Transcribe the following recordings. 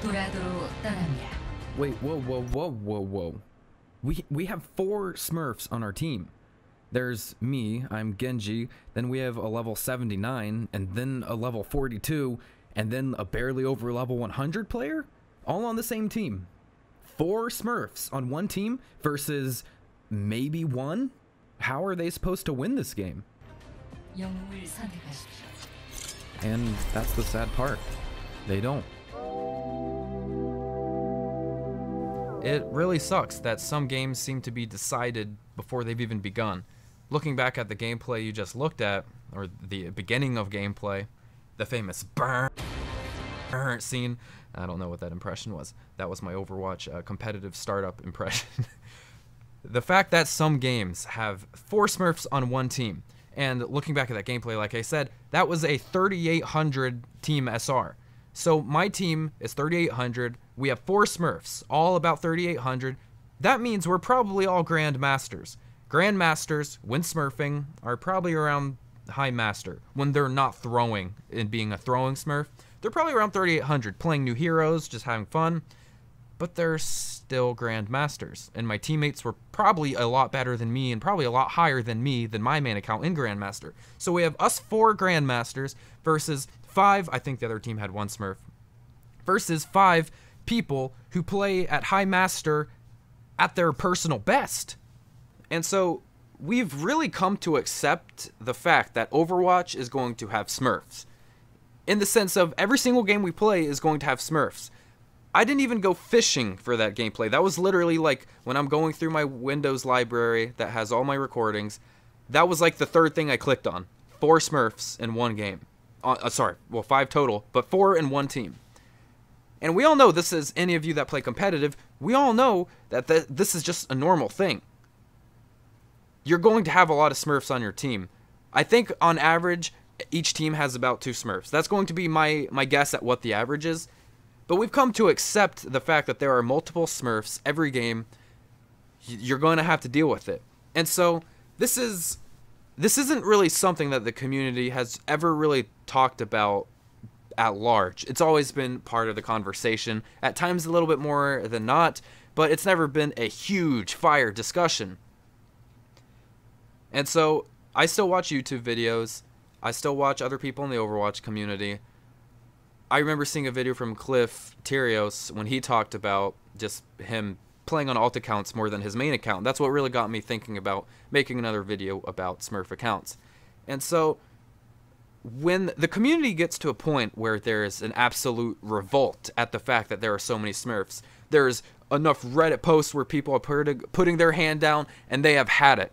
도라도로 떠납니다. Wait, whoa. We have 4 Smurfs on our team. There's me, I'm Genji, then we have a level 79, and then a level 42, and then a barely over level 100 player? All on the same team. 4 Smurfs on one team versus maybe 1? How are they supposed to win this game? 영웅을 선택하십시오. And that's the sad part. They don't. It really sucks that some games seem to be decided before they've even begun. Looking back at the gameplay you just looked at, or the beginning of gameplay, the famous burn scene, I don't know what that impression was. That was my Overwatch competitive startup impression. The fact that some games have 4 Smurfs on one team, and looking back at that gameplay, like I said, that was a 3800 team SR. So my team is 3800, we have 4 Smurfs, all about 3800. That means we're probably all Grandmasters. Grandmasters, when smurfing, are probably around High Master. When they're not throwing and being a throwing Smurf, they're probably around 3800, playing new heroes, just having fun. But they're still Grandmasters. And my teammates were probably a lot better than me and probably a lot higher than me than my main account in Grandmaster. So we have us 4 Grandmasters versus 5, I think the other team had 1 Smurf, versus 5 people who play at High Master at their personal best. And so we've really come to accept the fact that Overwatch is going to have Smurfs. In the sense of every single game we play is going to have Smurfs. I didn't even go fishing for that gameplay. That was literally like when I'm going through my Windows library that has all my recordings, that was like the 3rd thing I clicked on. 4 Smurfs in one game. Sorry, well 5 total, but 4 in one team. And we all know this is, any of you that play competitive, we all know that this is just a normal thing. You're going to have a lot of Smurfs on your team. I think on average, each team has about 2 Smurfs. That's going to be my guess at what the average is. But we've come to accept the fact that there are multiple Smurfs every game. You're going to have to deal with it. And so this isn't really something that the community has ever really talked about at large. It's always been part of the conversation, at times a little bit more than not, but it's never been a huge fire discussion. And so I still watch YouTube videos. I still watch other people in the Overwatch community. I remember seeing a video from Cliff Tyrios when he talked about just him playing on alt accounts more than his main account. That's what really got me thinking about making another video about Smurf accounts. And so when the community gets to a point where there's an absolute revolt at the fact that there are so many Smurfs, there's enough Reddit posts where people are putting their hand down and they have had it.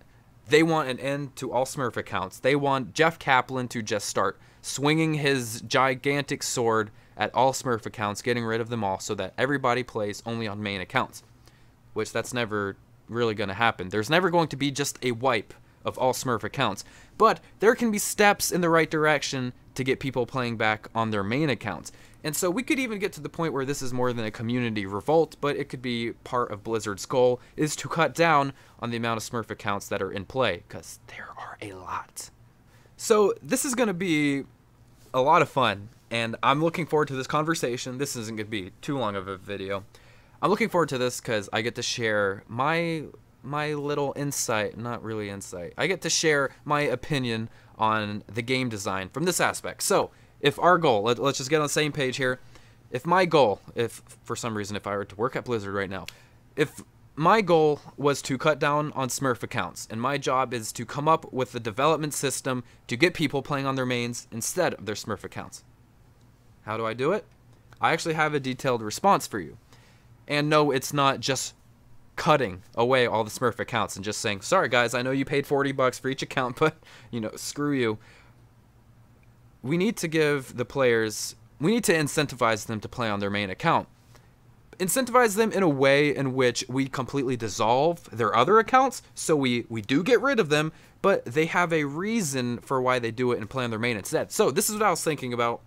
They want an end to all Smurf accounts. They want Jeff Kaplan to just start swinging his gigantic sword at all Smurf accounts, getting rid of them all so that everybody plays only on main accounts. Which that's never really going to happen. There's never going to be just a wipe of all Smurf accounts. But there can be steps in the right direction to get people playing back on their main accounts. And so we could even get to the point where this is more than a community revolt, but it could be part of Blizzard's goal is to cut down on the amount of Smurf accounts that are in play, because there are a lot. So this is going to be a lot of fun, and I'm looking forward to this conversation. This isn't going to be too long of a video. I'm looking forward to this because I get to share my little insight, not really insight. I get to share my opinion on the game design from this aspect. So if our goal, let's just get on the same page here. If my goal, if for some reason, if I were to work at Blizzard right now, if my goal was to cut down on Smurf accounts, and my job is to come up with the development system to get people playing on their mains instead of their Smurf accounts. How do I do it? I actually have a detailed response for you. And no, it's not just cutting away all the Smurf accounts and just saying, sorry guys, I know you paid $40 for each account, but, you know, screw you. We need to give the players, we need to incentivize them to play on their main account. Incentivize them in a way in which we completely dissolve their other accounts, so we do get rid of them, but they have a reason for why they do it and play on their main instead. So this is what I was thinking about.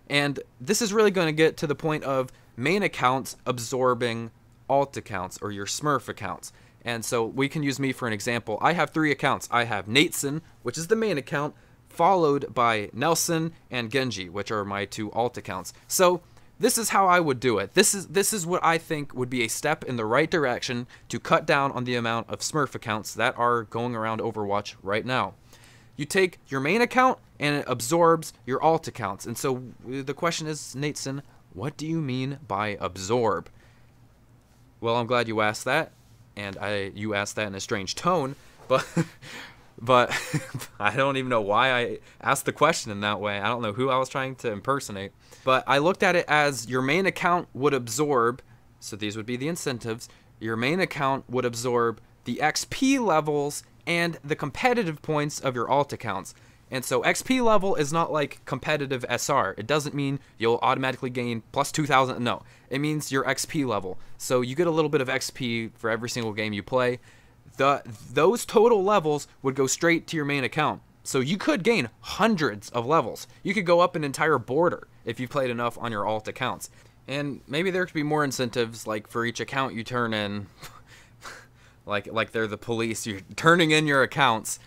And this is really going to get to the point of main accounts absorbing alt accounts or your Smurf accounts. And so we can use me for an example. I have 3 accounts. I have Nateson, which is the main account, followed by Nelson and Genji, which are my 2 alt accounts. So this is how I would do it. This is what I think would be a step in the right direction to cut down on the amount of Smurf accounts that are going around Overwatch right now. You take your main account and it absorbs your alt accounts. And so the question is, Nateson, what do you mean by absorb? Well, I'm glad you asked that, and you asked that in a strange tone, but but I don't even know why I asked the question in that way. I don't know who I was trying to impersonate, but I looked at it as your main account would absorb, so these would be the incentives, your main account would absorb the XP levels and the competitive points of your alt accounts. And so XP level is not like competitive SR. It doesn't mean you'll automatically gain plus 2,000. No, it means your XP level. So you get a little bit of XP for every single game you play. Those total levels would go straight to your main account. So you could gain hundreds of levels. You could go up an entire border if you played enough on your alt accounts. And maybe there could be more incentives, like for each account you turn in, like they're the police, you're turning in your accounts.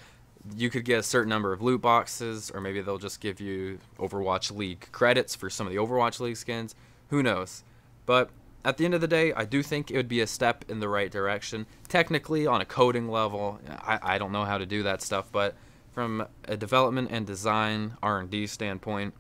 You could get a certain number of loot boxes, or maybe they'll just give you Overwatch League credits for some of the Overwatch League skins. Who knows? But at the end of the day, I do think it would be a step in the right direction. Technically, on a coding level, I don't know how to do that stuff, but from a development and design R&D standpoint,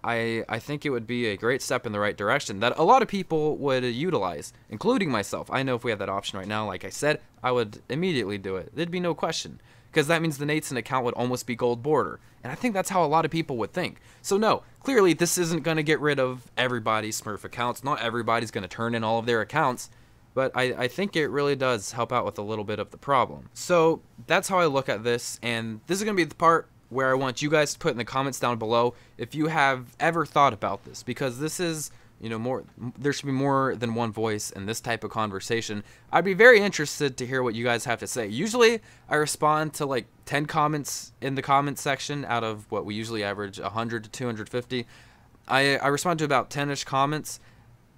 I think it would be a great step in the right direction that a lot of people would utilize, including myself. I know if we had that option right now, like I said, I would immediately do it. There'd be no question. Because that means the Nateson account would almost be gold border. And I think that's how a lot of people would think. So no, clearly this isn't going to get rid of everybody's Smurf accounts. Not everybody's going to turn in all of their accounts. But I think it really does help out with a little bit of the problem. So that's how I look at this. And this is going to be the part where I want you guys to put in the comments down below if you have ever thought about this. Because this is, you know, there should be more than one voice in this type of conversation. I'd be very interested to hear what you guys have to say. Usually I respond to like 10 comments in the comment section out of what we usually average 100 to 250. I respond to about 10ish comments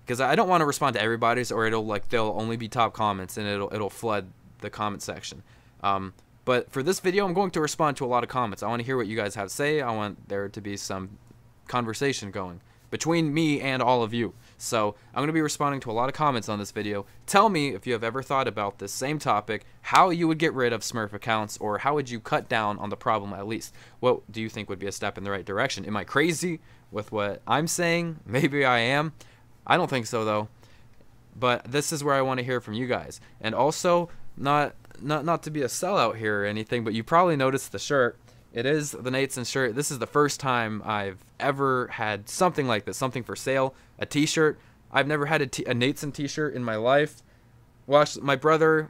because I don't want to respond to everybody's, or they'll only be top comments and it'll flood the comment section. But for this video, I'm going to respond to a lot of comments. I want to hear what you guys have to say. I want there to be some conversation going between me and all of you. So I'm going to be responding to a lot of comments on this video. Tell me if you have ever thought about this same topic, how you would get rid of Smurf accounts, or how would you cut down on the problem at least. What do you think would be a step in the right direction? Am I crazy with what I'm saying? Maybe I am. I don't think so though. But this is where I want to hear from you guys. And also, not to be a sellout here or anything, but you probably noticed the shirt. It is the Nateson shirt. This is the first time I've ever had something like this, something for sale, a t-shirt. I've never had a Nateson t-shirt in my life. Well, actually, my brother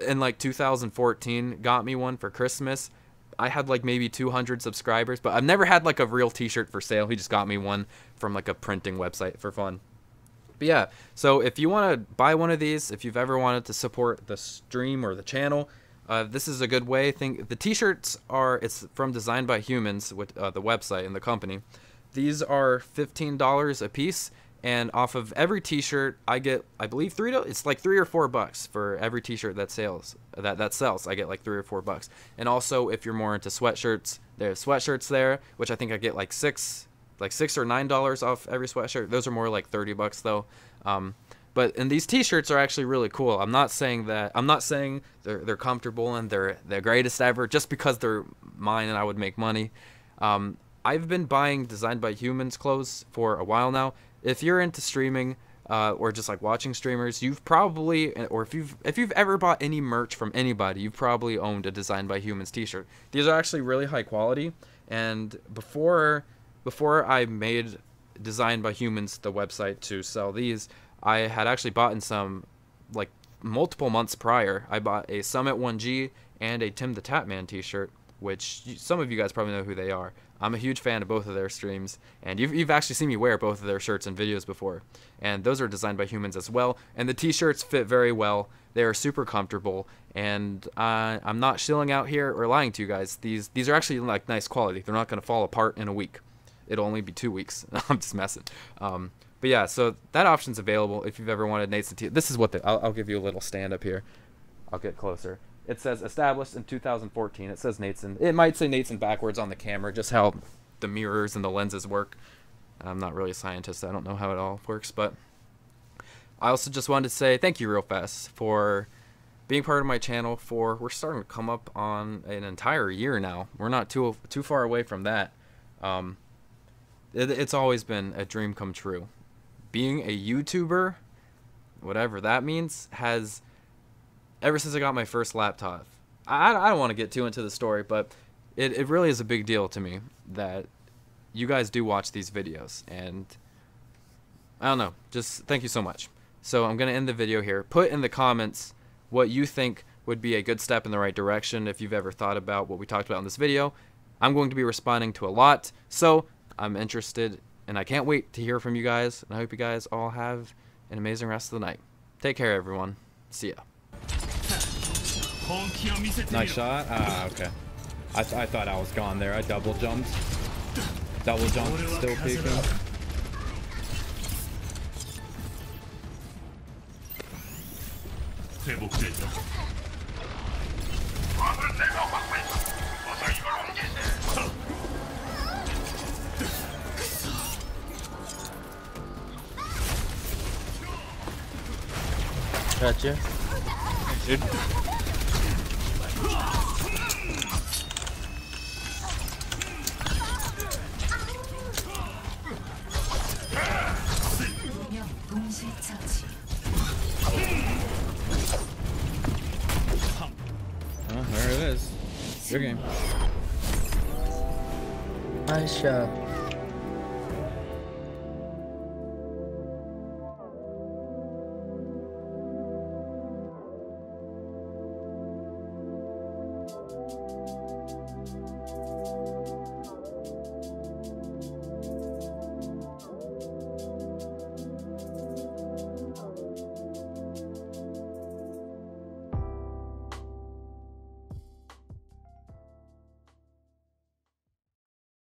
in like 2014 got me one for Christmas. I had like maybe 200 subscribers, but I've never had like a real t-shirt for sale. He just got me one from like a printing website for fun. But yeah, so if you want to buy one of these, if you've ever wanted to support the stream or the channel, this is a good way. The t-shirts it's from Designed by Humans, with the website and the company. These are $15 a piece, and off of every t-shirt I get, I believe it's like $3 or $4 for every t-shirt that sells. I get like $3 or $4. And also, if you're more into sweatshirts, there's sweatshirts there, which I think I get like $6 or $9 off every sweatshirt. Those are more like $30 though. But these t-shirts are actually really cool. I'm not saying they're comfortable and they're the greatest ever just because they're mine and I would make money. I've been buying Designed by Humans clothes for a while now. If you're into streaming or just like watching streamers, you've probably, or if you've ever bought any merch from anybody, you've probably owned a Designed by Humans t-shirt. These are actually really high quality, and before I made Designed by Humans the website to sell these, I had actually bought in some, like, multiple months prior. I bought a Summit 1G and a Tim the Tatman t-shirt, which some of you guys probably know who they are. I'm a huge fan of both of their streams, and you've actually seen me wear both of their shirts in videos before. And those are Designed by Humans as well, and the t-shirts fit very well. They are super comfortable, and I'm not shilling out here or lying to you guys. These are actually like nice quality. They're not going to fall apart in a week. It'll only be 2 weeks. I'm just messing. But yeah, so that option's available if you've ever wanted Nateson t. This is what I'll give you a little stand up here. I'll get closer. It says established in 2014. It says Nateson. It might say Nateson backwards on the camera, just how the mirrors and the lenses work. I'm not really a scientist. I don't know how it all works, but I also just wanted to say thank you real fast for being part of my channel. We're starting to come up on an entire year now. We're not too far away from that. It's always been a dream come true. Being a YouTuber, whatever that means, has, ever since I got my first laptop. I don't want to get too into the story, but it really is a big deal to me that you guys do watch these videos, and I don't know, just thank you so much. So I'm going to end the video here. Put in the comments what you think would be a good step in the right direction if you've ever thought about what we talked about in this video. I'm going to be responding to a lot, so I'm interested, and I can't wait to hear from you guys, and I hope you guys all have an amazing rest of the night. Take care, everyone. See ya. Nice shot. Ah, okay. I thought I was gone there. I double jumped. Double jump, still peeking. Gotcha. Dude. Oh, there it is. Good game. Nice shot.